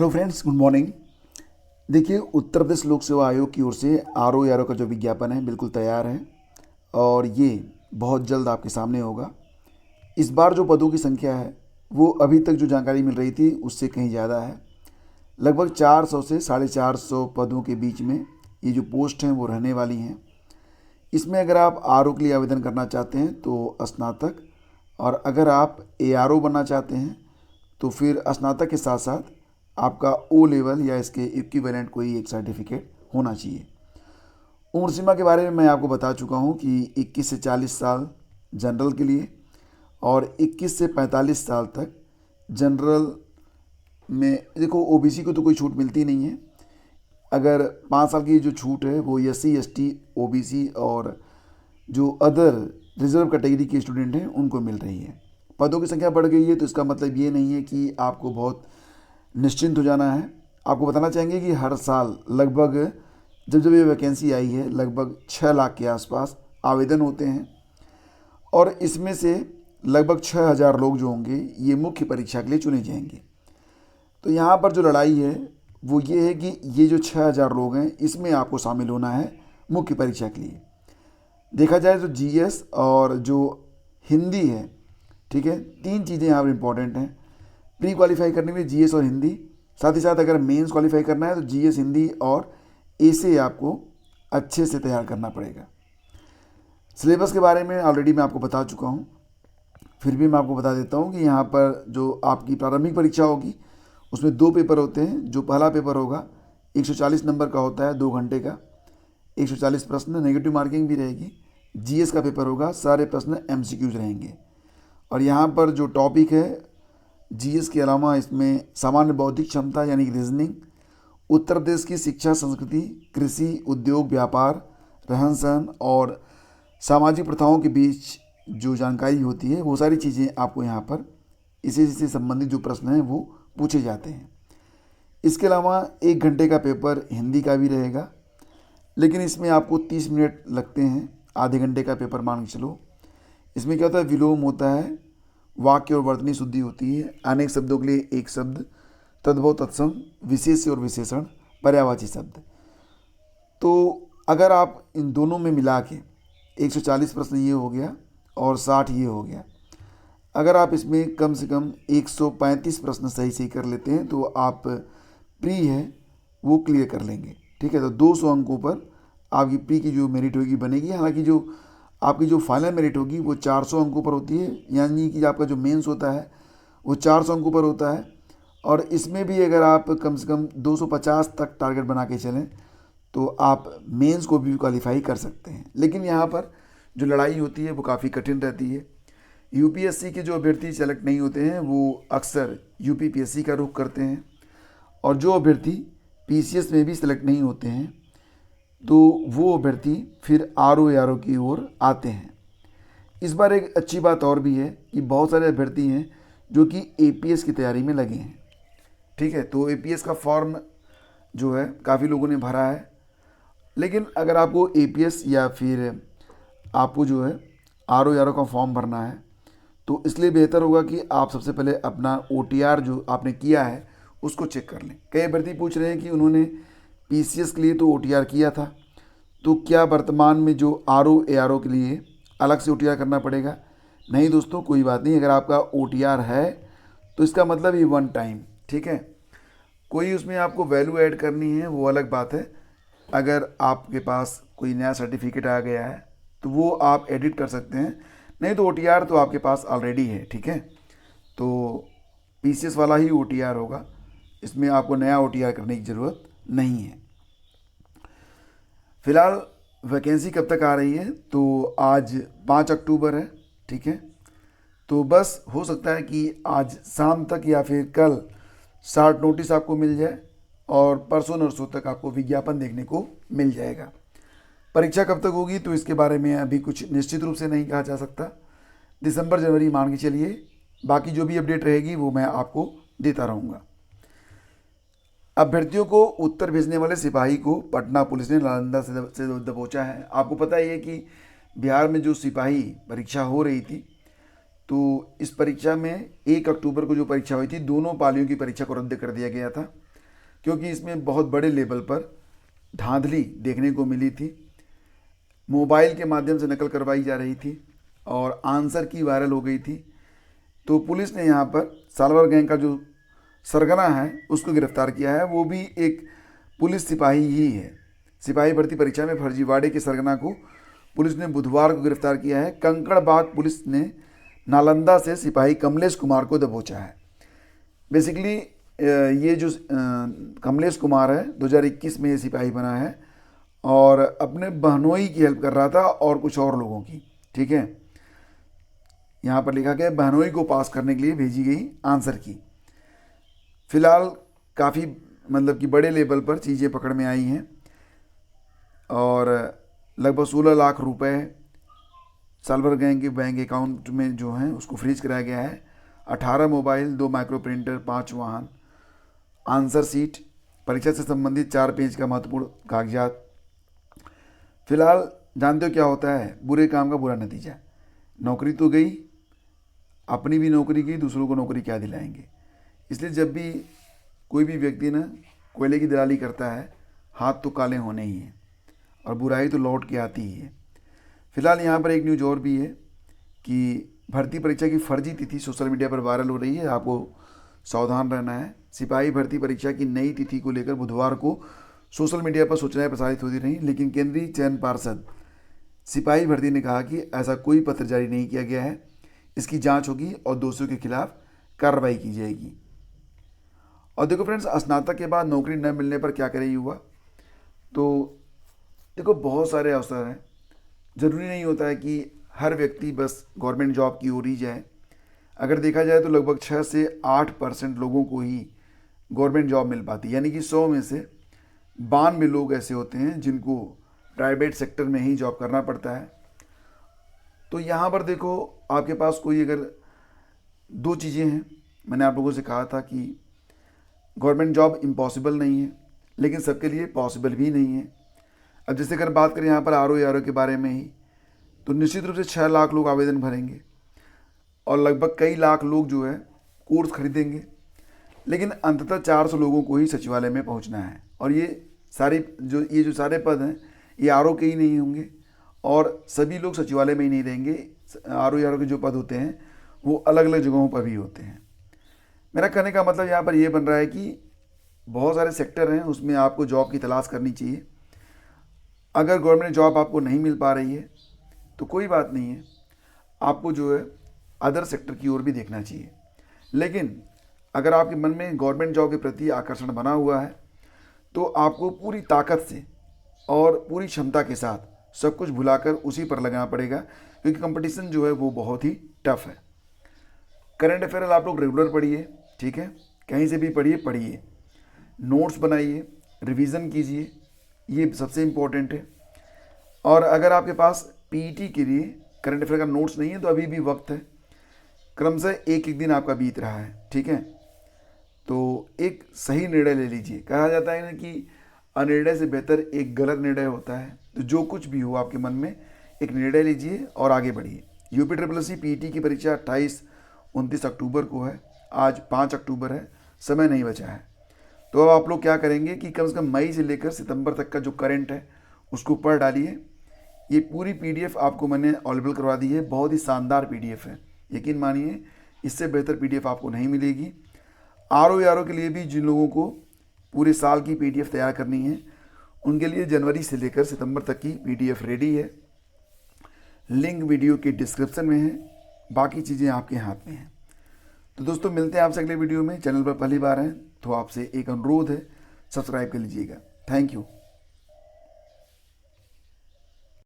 Hello friends, good morning. देखिए, उत्तर प्रदेश लोक सेवा आयोग की ओर से आर ओ का जो विज्ञापन है बिल्कुल तैयार है और ये बहुत जल्द आपके सामने होगा। इस बार जो पदों की संख्या है वो अभी तक जो जानकारी मिल रही थी उससे कहीं ज़्यादा है। लगभग 400 से 450 पदों के बीच में ये जो पोस्ट हैं वो रहने वाली हैं। इसमें अगर आप के लिए आवेदन करना चाहते हैं तो स्नातक, और अगर आप ए बनना चाहते हैं तो फिर स्नातक के साथ साथ आपका ओ लेवल या इसके इक्विवेलेंट कोई एक सर्टिफिकेट होना चाहिए। उम्र सीमा के बारे में मैं आपको बता चुका हूँ कि 21 से 40 साल जनरल के लिए और 21 से 45 साल तक जनरल में। देखो, ओबीसी को तो कोई छूट मिलती नहीं है। अगर 5 साल की जो छूट है वो SC ST ओबीसी और जो अदर रिजर्व कैटेगरी के स्टूडेंट हैं उनको मिल रही है। पदों की संख्या बढ़ गई है तो इसका मतलब ये नहीं है कि आपको बहुत निश्चिंत हो जाना है। आपको बताना चाहेंगे कि हर साल लगभग जब जब ये वैकेंसी आई है लगभग 6 लाख के आसपास आवेदन होते हैं और इसमें से लगभग 6,000 लोग जो होंगे ये मुख्य परीक्षा के लिए चुने जाएंगे। तो यहाँ पर जो लड़ाई है वो ये है कि ये जो 6,000 लोग हैं इसमें आपको शामिल होना है मुख्य परीक्षा के लिए। देखा जाए तो GS और जो हिंदी है, ठीक है, 3 चीज़ें यहाँ पर इम्पोर्टेंट हैं प्री क्वालिफाई करने में, GS और हिंदी। साथ ही साथ अगर मेंस क्वालिफाई करना है तो GS, हिंदी और ए से आपको अच्छे से तैयार करना पड़ेगा। सिलेबस के बारे में ऑलरेडी मैं आपको बता चुका हूँ, फिर भी मैं आपको बता देता हूँ कि यहाँ पर जो आपकी प्रारंभिक परीक्षा होगी उसमें 2 पेपर होते हैं। जो पहला पेपर होगा 140 नंबर का होता है, 2 घंटे का, 140 प्रश्न, नेगेटिव मार्किंग भी रहेगी। GS का पेपर होगा, सारे प्रश्न MCQs रहेंगे। और यहाँ पर जो टॉपिक है GS के अलावा इसमें सामान्य बौद्धिक क्षमता यानी कि रीजनिंग, उत्तर प्रदेश की शिक्षा संस्कृति, कृषि, उद्योग, व्यापार, रहन सहन और सामाजिक प्रथाओं के बीच जो जानकारी होती है वो सारी चीज़ें आपको यहाँ पर इसी से संबंधित जो प्रश्न हैं वो पूछे जाते हैं। इसके अलावा 1 घंटे का पेपर हिंदी का भी रहेगा, लेकिन इसमें आपको 30 मिनट लगते हैं। आधे घंटे का पेपर मान के चलो। इसमें क्या होता है, विलोम होता है, वाक्य और वर्तनी शुद्धि होती है, अनेक शब्दों के लिए एक शब्द, तद्भव तत्सम, विशेष्य और विशेषण, पर्यायवाची शब्द। तो अगर आप इन दोनों में मिला के 140 प्रश्न ये हो गया और 60 ये हो गया, अगर आप इसमें कम से कम 135 प्रश्न सही सही कर लेते हैं तो आप प्री है वो क्लियर कर लेंगे। ठीक है, तो 200 अंकों पर आपकी प्री की जो मेरिट होगी बनेगी। हालांकि जो आपकी जो फाइनल मेरिट होगी वो 400 अंकों पर होती है, यानी कि आपका जो मेंस होता है वो 400 अंकों पर होता है। और इसमें भी अगर आप कम से कम 250 तक टारगेट बना के चलें तो आप मेंस को भी क्वालिफाई कर सकते हैं। लेकिन यहाँ पर जो लड़ाई होती है वो काफ़ी कठिन रहती है। यूपीएससी के जो अभ्यर्थी सेलेक्ट नहीं होते हैं वो अक्सर यूपीपीएससी का रुख करते हैं, और जो अभ्यर्थी पीसीएस में भी सेलेक्ट नहीं होते हैं तो वो अभ्यर्थी फिर आर ओ की ओर आते हैं। इस बार एक अच्छी बात और भी है कि बहुत सारे अभ्यर्थी हैं जो कि एपीएस की तैयारी में लगे हैं। ठीक है, तो एपीएस का फॉर्म जो है काफ़ी लोगों ने भरा है। लेकिन अगर आपको एपीएस या फिर आपको जो है आर ओ का फॉर्म भरना है तो इसलिए बेहतर होगा कि आप सबसे पहले अपना ओटीआर जो आपने किया है उसको चेक कर लें। कई अभ्यर्थी पूछ रहे हैं कि उन्होंने पीसीएस के लिए तो ओटीआर किया था, तो क्या वर्तमान में जो आर ओ के लिए अलग से ओटीआर करना पड़ेगा? नहीं दोस्तों, कोई बात नहीं। अगर आपका ओटीआर है तो इसका मतलब ही 1 टाइम। ठीक है, कोई उसमें आपको वैल्यू ऐड करनी है वो अलग बात है। अगर आपके पास कोई नया सर्टिफिकेट आ गया है तो वो आप एडिट कर सकते हैं, नहीं तो ओटीआर तो आपके पास ऑलरेडी है। ठीक है, तो पीसीएस वाला ही ओटीआर होगा, इसमें आपको नया ओटीआर करने की ज़रूरत नहीं है। फिलहाल वैकेंसी कब तक आ रही है तो आज 5 अक्टूबर है। ठीक है, तो बस हो सकता है कि आज शाम तक या फिर कल शार्ट नोटिस आपको मिल जाए और परसों नरसों तक आपको विज्ञापन देखने को मिल जाएगा। परीक्षा कब तक होगी तो इसके बारे में अभी कुछ निश्चित रूप से नहीं कहा जा सकता। दिसंबर जनवरी मान के चलिए, बाकी जो भी अपडेट रहेगी वो मैं आपको देता रहूँगा। अभ्यर्थियों को उत्तर भेजने वाले सिपाही को पटना पुलिस ने नालंदा से दबोचा है। आपको पता ही है कि बिहार में जो सिपाही परीक्षा हो रही थी तो इस परीक्षा में 1 अक्टूबर को जो परीक्षा हुई थी दोनों पालियों की परीक्षा को रद्द कर दिया गया था। क्योंकि इसमें बहुत बड़े लेवल पर धांधली देखने को मिली थी। मोबाइल के माध्यम से नकल करवाई जा रही थी और आंसर की वायरल हो गई थी। तो पुलिस ने यहाँ पर सालवर गैंग का जो सरगना है उसको गिरफ्तार किया है। वो भी एक पुलिस सिपाही ही है। सिपाही भर्ती परीक्षा में फर्जीवाड़े के सरगना को पुलिस ने बुधवार को गिरफ्तार किया है। कंकड़बाग पुलिस ने नालंदा से सिपाही कमलेश कुमार को दबोचा है। बेसिकली ये जो कमलेश कुमार है 2021 में ये सिपाही बना है और अपने बहनोई की हेल्प कर रहा था और कुछ और लोगों की। ठीक है, यहाँ पर लिखा गया बहनोई को पास करने के लिए भेजी गई आंसर की। फिलहाल काफ़ी मतलब कि बड़े लेवल पर चीज़ें पकड़ में आई हैं और लगभग 16 लाख रुपए सालवर गैंग के बैंक अकाउंट में जो हैं उसको फ्रीज कराया गया है। 18 मोबाइल, 2 माइक्रो प्रिंटर, 5 वाहन, आंसर सीट, परीक्षा से संबंधित 4 पेज का महत्वपूर्ण कागजात। फिलहाल जानते हो क्या होता है, बुरे काम का बुरा नतीजा। नौकरी तो गई, अपनी भी नौकरी गई, दूसरों को नौकरी क्या दिलाएंगे। इसलिए जब भी कोई भी व्यक्ति ना कोयले की दलाली करता है, हाथ तो काले होने ही हैं और बुराई तो लौट के आती ही है। फिलहाल यहाँ पर एक न्यूज़ और भी है कि भर्ती परीक्षा की फर्जी तिथि सोशल मीडिया पर वायरल हो रही है। आपको सावधान रहना है। सिपाही भर्ती परीक्षा की नई तिथि को लेकर बुधवार को सोशल मीडिया पर सूचनाएं प्रसारित होती रहीं, लेकिन केंद्रीय चयन पार्षद सिपाही भर्ती ने कहा कि ऐसा कोई पत्र जारी नहीं किया गया है। इसकी जांच होगी और दोषियों के खिलाफ कार्रवाई की जाएगी। और देखो फ्रेंड्स, स्नातक के बाद नौकरी न मिलने पर क्या करे युवा। तो देखो बहुत सारे अवसर हैं, ज़रूरी नहीं होता है कि हर व्यक्ति बस गवर्नमेंट जॉब की ओर ही जाए। अगर देखा जाए तो लगभग 6 से 8% लोगों को ही गवर्नमेंट जॉब मिल पाती है, यानी कि 100 में से 92 लोग ऐसे होते हैं जिनको प्राइवेट सेक्टर में ही जॉब करना पड़ता है। तो यहाँ पर देखो आपके पास कोई अगर 2 चीज़ें हैं। मैंने आप लोगों से कहा था कि गवर्नमेंट जॉब इम्पॉसिबल नहीं है, लेकिन सबके लिए पॉसिबल भी नहीं है। अब जैसे अगर बात करें यहाँ पर आर के बारे में ही, तो निश्चित रूप से 6 लाख लोग आवेदन भरेंगे और लगभग कई लाख लोग जो है कोर्स खरीदेंगे, लेकिन अंततः 400 लोगों को ही सचिवालय में पहुँचना है। और ये जो सारे पद हैं ये आर के ही नहीं होंगे और सभी लोग सचिवालय में ही नहीं रहेंगे। आर के जो पद होते हैं वो अलग अलग जगहों पर भी होते हैं। मेरा कहने का मतलब यहाँ पर ये बन रहा है कि बहुत सारे सेक्टर हैं, उसमें आपको जॉब की तलाश करनी चाहिए। अगर गवर्नमेंट जॉब आपको नहीं मिल पा रही है तो कोई बात नहीं है, आपको जो है अदर सेक्टर की ओर भी देखना चाहिए। लेकिन अगर आपके मन में गवर्नमेंट जॉब के प्रति आकर्षण बना हुआ है तो आपको पूरी ताकत से और पूरी क्षमता के साथ सब कुछ भुलाकर उसी पर लगाना पड़ेगा, क्योंकि कंपटीशन जो है वो बहुत ही टफ है। करंट अफेयर आप लोग रेगुलर पढ़िए, ठीक है, कहीं से भी पढ़िए, नोट्स बनाइए, रिवीजन कीजिए, ये सबसे इम्पोर्टेंट है। और अगर आपके पास पीईटी के लिए करंट अफेयर का नोट्स नहीं है तो अभी भी वक्त है। क्रमशः एक दिन आपका बीत रहा है, ठीक है, तो एक सही निर्णय ले लीजिए। कहा जाता है ना कि अनिर्णय से बेहतर एक गलत निर्णय होता है। तो जो कुछ भी हो आपके मन में, एक निर्णय लीजिए और आगे बढ़िए। UPSSC पीईटी की परीक्षा 28-29 अक्टूबर को है। आज 5 अक्टूबर है, समय नहीं बचा है। तो अब आप लोग क्या करेंगे कि कम से कम मई से लेकर सितंबर तक का जो करंट है उसको पढ़ डालिए। ये पूरी PDF आपको मैंने अवेलेबल करवा दी है। बहुत ही शानदार PDF है, यकीन मानिए इससे बेहतर PDF आपको नहीं मिलेगी। आर के लिए भी जिन लोगों को पूरे साल की PDF तैयार करनी है उनके लिए जनवरी से लेकर सितंबर तक की PDF रेडी है। लिंक वीडियो के डिस्क्रिप्शन में है, बाकी चीज़ें आपके हाथ में हैं। तो दोस्तों मिलते हैं आपसे अगले वीडियो में। चैनल पर पहली बार हैं तो आपसे एक अनुरोध है, सब्सक्राइब कर लीजिएगा। Thank you.